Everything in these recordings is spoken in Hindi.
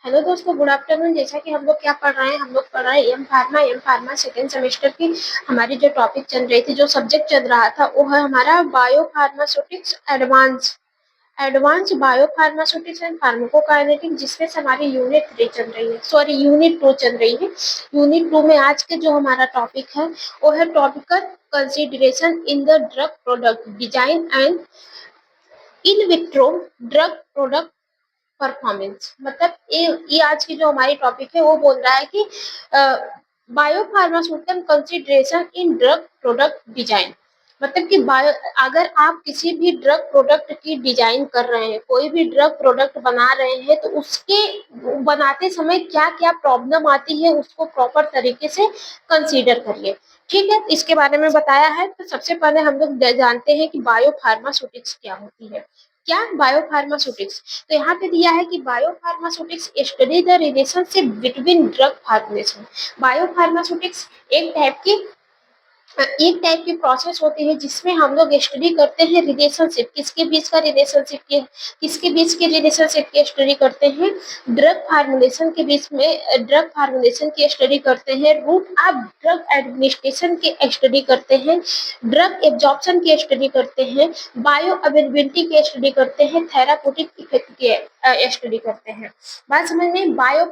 हेलो दोस्तों, गुड आफ्टरनून। जैसा कि हम लोग क्या पढ़ रहे हैं, हम लोग पढ़ रहे हैं एम फार्मा सेकेंड सेमेस्टर की। हमारी जो टॉपिक चल रही थी, जो सब्जेक्ट चल रहा था, वो है हमारा bio pharmaceutics advance advance bio pharmaceutics and pharmacokinetic, जिसमें से हमारी यूनिट 3 चल रही है, सॉरी यूनिट 2 चल रही है। यूनिट 2 में आज के जो हमारा टॉपिक है वो है topical consideration in the drug product design and in vitro drug product performance. मतलब ये आज की जो हमारी टॉपिक है वो बोल रहा है कि bio pharmaceutical consideration in drug product design. मतलब कि बायो, अगर आप किसी भी ड्रग प्रोडक्ट की डिजाइन कर रहे हैं, कोई भी ड्रग प्रोडक्ट बना रहे हैं, तो उसके बनाते समय क्या क्या प्रॉब्लम आती है उसको प्रॉपर तरीके से कंसीडर करिए। ठीक है, इसके बारे में बताया है। तो सबसे पहले हम लोग जानते हैं कि बायो फार्मास्यूटिक्स क्या होती है। क्या बायो फार्मास्यूटिक्स, तो यहाँ पे दिया है कि bio pharmaceutics study the relationship between drug formation. Bio pharmaceutics एक टाइप की प्रोसेस होती है जिसमें हम लोग स्टडी करते हैं रिलेशनशिप, किसके बीच के रिलेशनशिप की स्टडी करते हैं, ड्रग फार्मुलेशन की स्टडी करते हैं, रूट ऑफ ड्रग एडमिनिस्ट्रेशन की स्टडी करते हैं, ड्रग एब्जॉर्प्शन की स्टडी करते हैं, बायो अवेलेबिलिटी की स्टडी करते हैं, थेराप्यूटिक इफेक्ट की स्टडी करते हैं। बात समझ में? बायो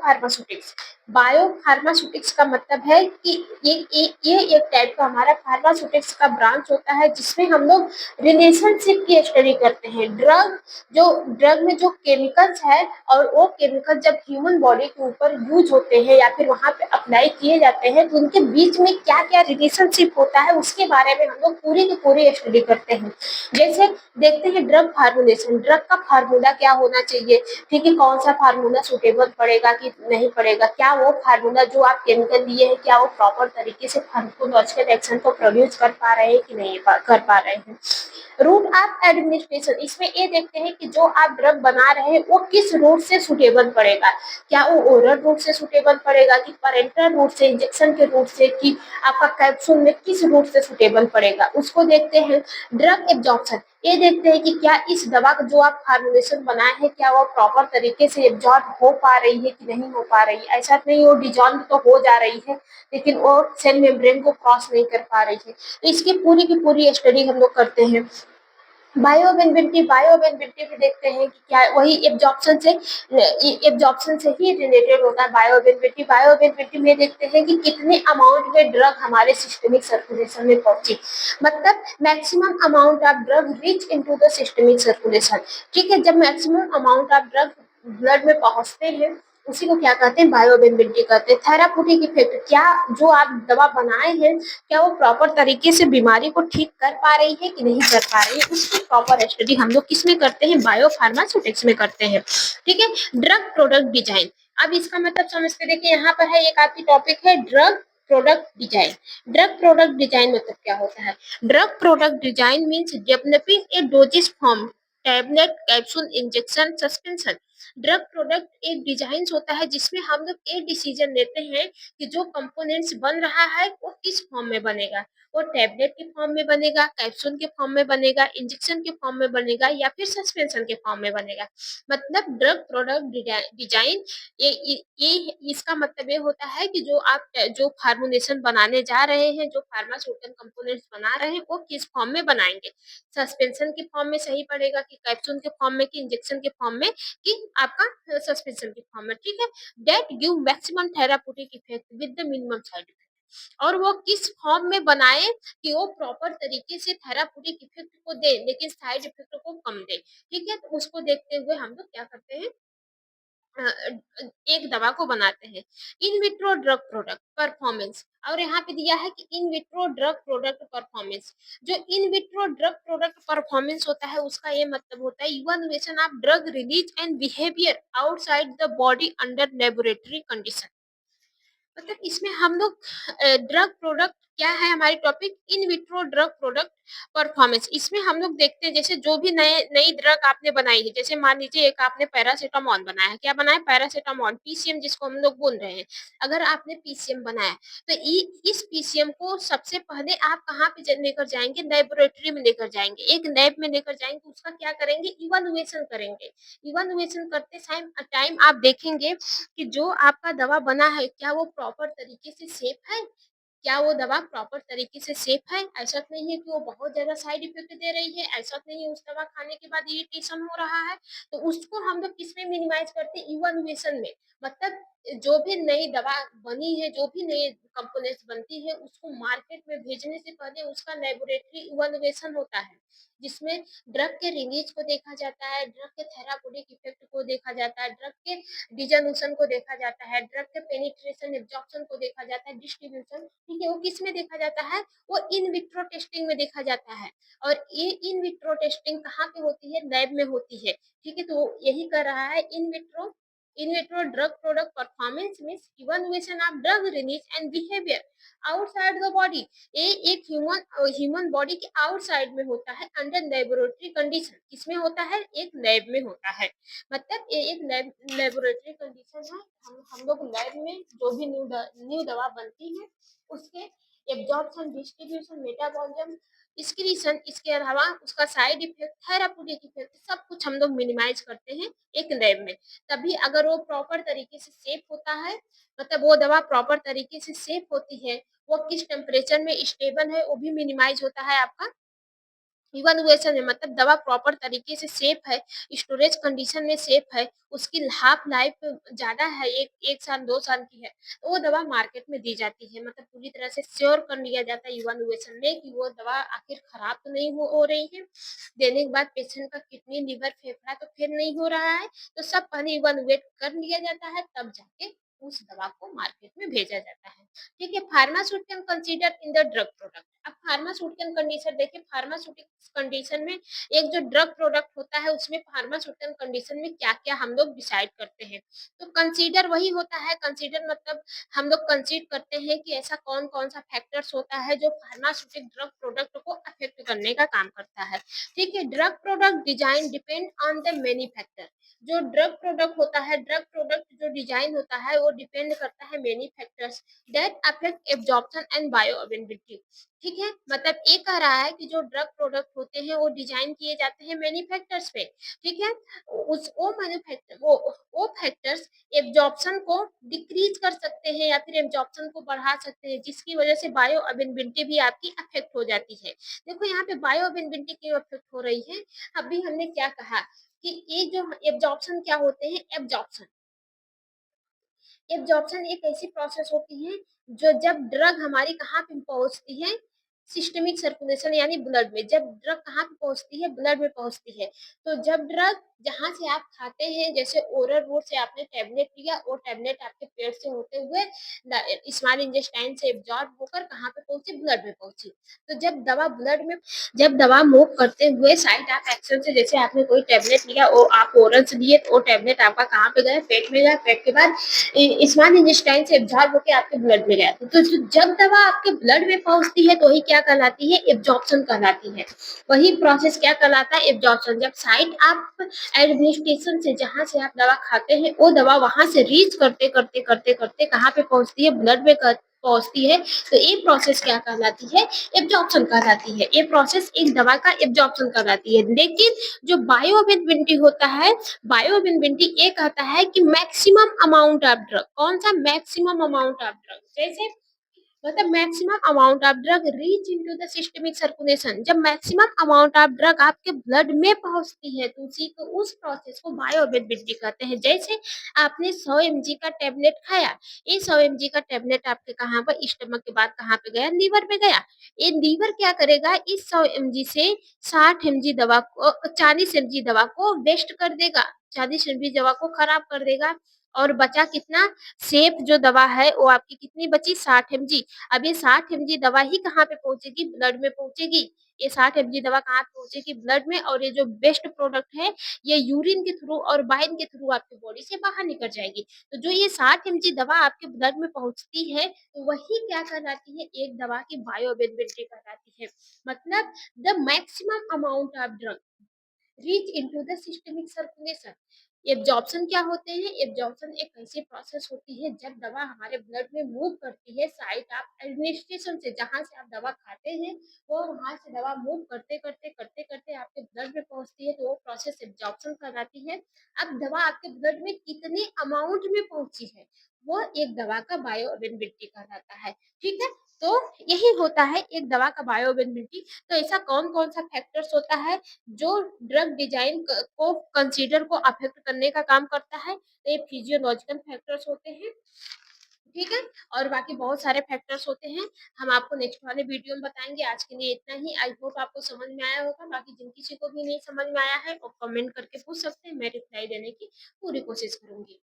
फार्मास्यूटिक्स का मतलब है कि ये एक टाइप का हमारा फार्मास्यूटिक्स का ब्रांच होता है जिसमें हम लोग रिलेशनशिप की स्टडी करते हैं। ड्रग में जो केमिकल्स है, और वो केमिकल जब ह्यूमन बॉडी के ऊपर यूज होते हैं या फिर वहां पे अप्लाई किए जाते हैं, तो उनके बीच में क्या क्या रिलेशनशिप होता है उसके बारे में हम लोग पूरी की पूरी स्टडी करते हैं। जैसे देखते हैं ड्रग फार्मूलेशन, ड्रग का फार्मूला क्या होना चाहिए, ठीक है, कौन सा फार्मूला सुटेबल पड़ेगा कि नहीं पड़ेगा, क्या वो फार्मूला जो आप केमिकल लिए हैं क्या वो प्रॉपर तरीके से फार्माकोलॉजिकल एक्शन को प्रोड्यूस कर पा रहे हैं कि नहीं कर पा रहे हैं। रूट ऑफ एडमिनिस्ट्रेशन, इसमें ये देखते हैं कि जो आप ड्रग बना रहे हैं वो किस रूट से सुटेबल पड़ेगा, क्या वो ओरल रूट से सुटेबल पड़ेगा कि पैरेंटल रूट से, इंजेक्शन के रूट से, कि आपका कैप्सूल में किस रूट से सुटेबल पड़ेगा, उसको देखते हैं। ड्रग एब्जॉर्प्शन, ये देखते हैं कि क्या इस दवा का जो आप फार्मुलेशन बनाए हैं क्या वो प्रॉपर तरीके से एब्जॉर्ब हो पा रही है कि नहीं हो पा रही है। ऐसा नहीं वो डिजॉल्व तो हो जा रही है लेकिन वो सेल मेम्ब्रेन को क्रॉस नहीं कर पा रही है। तो इसकी पूरी की पूरी स्टडी हम लोग करते हैं। बायो अवेलेबिलिटी भी देखते हैं कि क्या वही एब्जॉर्प्शन से ही रिलेटेड होता है। बायो अवेलेबिलिटी में देखते हैं कि कितने अमाउंट में ड्रग हमारे सिस्टमिक सर्कुलेशन में पहुंची, मतलब maximum amount of drug reach into the systemic circulation. ठीक है, जब maximum amount of drug blood में पहुंचते हैं उसी को क्या कहते हैं, बायो अवेलेबिलिटी कहते हैं। थेराप्यूटिक इफेक्ट, क्या जो आप दवा बनाए हैं क्या वो प्रॉपर तरीके से बीमारी को ठीक कर पा रही है कि नहीं कर पा रही है, उसकी प्रॉपर स्टडी हम लोग किसमें करते हैं, बायो फार्मास्यूटिक्स में करते हैं। ठीक है, ड्रग प्रोडक्ट डिजाइन। अब इसका मतलब समझते, देखिए यहाँ पर है एक आपकी टॉपिक है drug product design. Drug product design मतलब क्या होता है? Drug product design means developing a doses form, tablet, capsule, injection, suspension. Drug product एक डिजाइन होता है जिसमें हम लोग एक डिसीजन लेते हैं कि जो कंपोनेंट्स बन रहा है वो किस फॉर्म में बनेगा, वो टैबलेट के फॉर्म में बनेगा, कैप्सूल के फॉर्म में बनेगा, इंजेक्शन के फॉर्म में बनेगा या फिर सस्पेंशन के फॉर्म में बनेगा। मतलब ड्रग प्रोडक्ट डिजाइन, ये इसका मतलब ये होता है कि जो फार्मुलेशन बनाने जा रहे हैं, जो फार्मास्यूटिकल कंपोनेंट्स बना रहे हैं वो किस फॉर्म में बनाएंगे, सस्पेंशन के फॉर्म में सही पड़ेगा कि कैप्सूल के फॉर्म में कि इंजेक्शन के फॉर्म में कि आपका सस्पेंशन के फॉर्म में। ठीक है, that give maximum therapeutic effect with the minimum side effect. और वो किस फॉर्म में बनाए कि वो प्रॉपर तरीके से थेराप्यूटिक इफेक्ट को दे लेकिन साइड इफेक्ट को कम दे। ठीक है, तो उसको देखते हुए हम लोग क्या करते हैं, एक दवा को बनाते हैं। In vitro drug product performance, और यहाँ पे दिया है कि in vitro drug product performance. जो in vitro drug product performance होता है उसका ये मतलब होता है evaluation of drug release and behaviour outside the body under laboratory condition. मतलब इसमें हम लोग ड्रग प्रोडक्ट क्या है हमारी topic, in vitro drug product performance. इसमें हम लोग देखते हैं जैसे जो भी नई ड्रग आपने बनाई है, जैसे मान लीजिए एक आपने पैरासीटामोल बनाया है, क्या बनाया, पैरासीटामोल, पीसीएम जिसको हम लोग बोल रहे हैं। अगर आपने पीसीएम बनाया तो इस पीसीएम को सबसे पहले आप कहाँ पे लेकर जाएंगे, लेबोरेटरी में लेकर जाएंगे, एक लैब में लेकर जाएंगे, उसका क्या करेंगे, इवेलुएशन करेंगे। इवेलुएशन करते टाइम आप देखेंगे कि जो आपका दवा बना है क्या वो प्रॉपर तरीके से सेफ है, क्या वो दवा प्रॉपर तरीके से सेफ है। ऐसा तो नहीं है कि वो बहुत ज्यादा साइड इफेक्ट दे रही है, ऐसा तो नहीं है उस दवा खाने के बाद इरिटेशन हो रहा है। तो उसको हम लोग किसमें मिनिमाइज करते हैं, इवैल्यूएशन में। मतलब जो भी नई दवा बनी है, जो भी नई कंपोनेंट्स बनती है, उसको मार्केट में भेजने से पहले उसका लेबोरेटरी इवैल्यूएशन होता है, जिसमें ड्रग के रिलीज को देखा जाता है, ड्रग के थेराप्यूटिक इफेक्ट को देखा जाता है, ड्रग के डिजोल्यूशन को देखा जाता है, ड्रग के पेनिट्रेशन एब्जॉर्प्शन को देखा जाता है, डिस्ट्रीब्यूशन, ठीक है, वो किस में देखा जाता है, वो इन विट्रो टेस्टिंग में देखा जाता है। और ये इन विट्रो टेस्टिंग कहाँ पे होती है, लैब में होती है। ठीक है, तो यही कर रहा है इन vitro drug product performance means evaluation of drug release and behaviour outside the body. ये एक ह्यूमन बॉडी के आउटसाइड में होता है, अंडर लेबोरेटरी कंडीशन। किसमें होता है, एक लैब में होता है। मतलब ये एक लेबोरेटरी कंडीशन है। हम लोग लैब में जो भी न्यू दवा बनती है उसके एब्जॉर्प्शन, डिस्ट्रीब्यूशन, मेटाबॉलिज्म, एक्सक्रीशन, इसके अलावा उसका साइड इफेक्ट, थेराप्यूटिक इफेक्ट, सब कुछ हम लोग मिनिमाइज करते हैं एक लैब में। तभी अगर वो प्रॉपर तरीके से सेफ होता है, मतलब वो दवा प्रॉपर तरीके से सेफ होती है, वो किस टेम्परेचर में स्टेबल है वो भी मिनिमाइज होता है आपका इवैल्यूएशन में। मतलब दवा प्रॉपर तरीके से सेफ है, स्टोरेज कंडीशन में सेफ है, उसकी हाफ लाइफ ज्यादा है, एक साल 2 साल की है, तो वो दवा मार्केट में दी जाती है। मतलब पूरी तरह से श्योर कर लिया जाता है इवैल्यूएशन में कि वो दवा आखिर खराब तो नहीं हो रही है, देने के बाद पेशेंट का किडनी, लिवर, फेफड़ा तो फिर नहीं हो रहा है। तो सब पहले इवैल्यूएट कर लिया जाता है, तब जाके उस दवा को मार्केट में भेजा जाता है। ठीक है, pharmaceutical consider in the drug product. अब फार्मास्यूटिकल कंडीशन देखिए, फार्मास्यूटिकल कंडीशन में एक जो ड्रग प्रोडक्ट होता है उसमें फार्मास्यूटिकल कंडीशन में क्या क्या हम लोग डिसाइड करते हैं। तो कंसीडर वही होता है, कंसीडर मतलब हम लोग कंसीडर करते हैं कि ऐसा कौन कौन सा फैक्टर्स होता है जो फार्मास्यूटिकल ड्रग प्रोडक्ट को अफेक्ट करने का काम करता है। ठीक है, drug product design depend on the many factor. जो ड्रग प्रोडक्ट होता है, ड्रग प्रोडक्ट जो डिजाइन होता है वो डिपेंड करता है many factors that affect absorption and bioavailability. ठीक है, मतलब ये कह रहा है कि जो ड्रग प्रोडक्ट होते हैं वो डिजाइन किए जाते हैं मैन्युफैक्चरर्स पे। ठीक है, उस वो फैक्टर्स एब्जॉर्प्शन को डिक्रीज कर सकते हैं या फिर एब्जॉर्प्शन को बढ़ा सकते हैं, जिसकी वजह से बायो अवेलेबिलिटी भी आपकी अफेक्ट हो जाती है। देखो यहाँ पे बायो अवेलेबिलिटी क्यों अफेक्ट हो रही है, अभी हमने क्या कहा कि ये जो एब्जॉर्प्शन क्या होते हैं, एब्जॉर्प्शन एक ऐसी प्रोसेस होती है जो जब ड्रग हमारी कहाँ पे पहुंचती है, सिस्टमिक सर्कुलेशन यानी ब्लड में। जब ड्रग कहाँ पे पहुंचती है, ब्लड में पहुंचती है। तो जब ड्रग जहां से आप खाते हैं, जैसे ओरल रूट से आपने टेबलेट लिया, वो टेबलेट आपके पेट से होते हुए स्मॉल इंटेस्टाइन से एब्जॉर्ब होकर कहाँ पे पहुंची, ब्लड में पहुंची। तो जब दवा मूव करते हुए साइड ऑफ एक्शन से, जैसे आपने कोई टेबलेट लिया, वो आप ओरल से लिए, तो वो टेबलेट आपका कहाँ पे गया, पेट में गया, पेट के बाद स्मॉल इंटेस्टाइन से एब्जॉर्ब होकर आपके ब्लड में गया। तो जब दवा आपके ब्लड में पहुंचती है तो वही क्या कहलाती है, एब्जॉर्प्शन कहलाती है। वही प्रोसेस क्या कहलाता है, एब्जॉर्प्शन। जब साइट आप एडमिनिस्ट्रेशन से, जहां से आप दवा खाते हैं, वो दवा वहां से रीच करते करते करते करते कहाँ पे पहुंचती है, ब्लड में पहुंचती है। तो ये प्रोसेस क्या कहलाती है, एब्जॉर्प्शन कहलाती है। ये प्रोसेस एक दवा का एब्जॉर्प्शन कहलाती है। लेकिन जो बायो अवेलेबिलिटी होता है, बायो अवेलेबिलिटी ये कहता है कि मैक्सिमम अमाउंट ऑफ ड्रग, कौन सा मैक्सिमम अमाउंट ऑफ ड्रग, जैसे मतलब maximum amount of drug reach into the systemic circulation. जब मैक्सिमम अमाउंट ऑफ ड्रग आपके ब्लड में पहुंचती है तो उसी को, उस प्रोसेस को बायो अवेलेबिलिटी कहते हैं। जैसे आपने 100 mg का टेबलेट खाया, ये 100 mg का टेबलेट आपके कहाँ पर, स्टमक के बाद कहाँ पे गया, लीवर पे गया। ये लीवर क्या करेगा, इस 100 mg से 60 mg दवा को, 40 mg दवा को वेस्ट कर देगा, 40 mg दवा को खराब कर देगा। और बचा कितना, सेफ जो दवा है वो आपकी कितनी बची, 60 mg। अब ये 60 mg दवा ही कहाँ पे पहुंचेगी, ब्लड में पहुंचेगी। ये 60 एमजी दवा कहाँ पहुँचेगी ब्लड में और ये जो बेस्ट प्रोडक्ट है, ये यूरिन के थ्रू और बाइल के थ्रू आपकी बॉडी से बाहर निकल जाएगी। तो जो ये 60 एमजी दवा आपके ब्लड में पहुँचती है, तो वही क्या कहलाती है, एक दवा की बायोअवेलेबिलिटी कहलाती है। मतलब the maximum amount of drug reach into the systemic circulation. Absorption क्या होते हैं? एब्जॉर्प्शन एक ऐसी प्रोसेस होती है जब दवा हमारे ब्लड में मूव करती है साइट ऑफ एडमिनिस्ट्रेशन से, जहाँ से आप दवा खाते हैं वो वहां से दवा मूव करते करते आपके ब्लड में पहुंचती है, तो वो प्रोसेस एब्जॉर्प्शन कहलाती है। अब दवा आपके ब्लड में कितने अमाउंट में पहुंची है, वो एक दवा का बायो अवेलेबिलिटी कहलाता है। ठीक है, तो यही होता है एक दवा का बायो अवेलेबिलिटी। तो ऐसा कौन कौन सा फैक्टर्स होता है जो ड्रग डिजाइन को कंसीडर को अफेक्ट करने का काम करता है? तो ये फिजियोलॉजिकल फैक्टर्स होते हैं। ठीक है, और बाकी बहुत सारे फैक्टर्स होते हैं, हम आपको नेक्स्ट वाले वीडियो में बताएंगे। आज के लिए इतना ही। आई होप आपको समझ में आया होगा। बाकी जिन किसी को भी नहीं समझ में आया है वो कमेंट करके पूछ सकते हैं, मैं रिप्लाई देने की पूरी कोशिश करूंगी।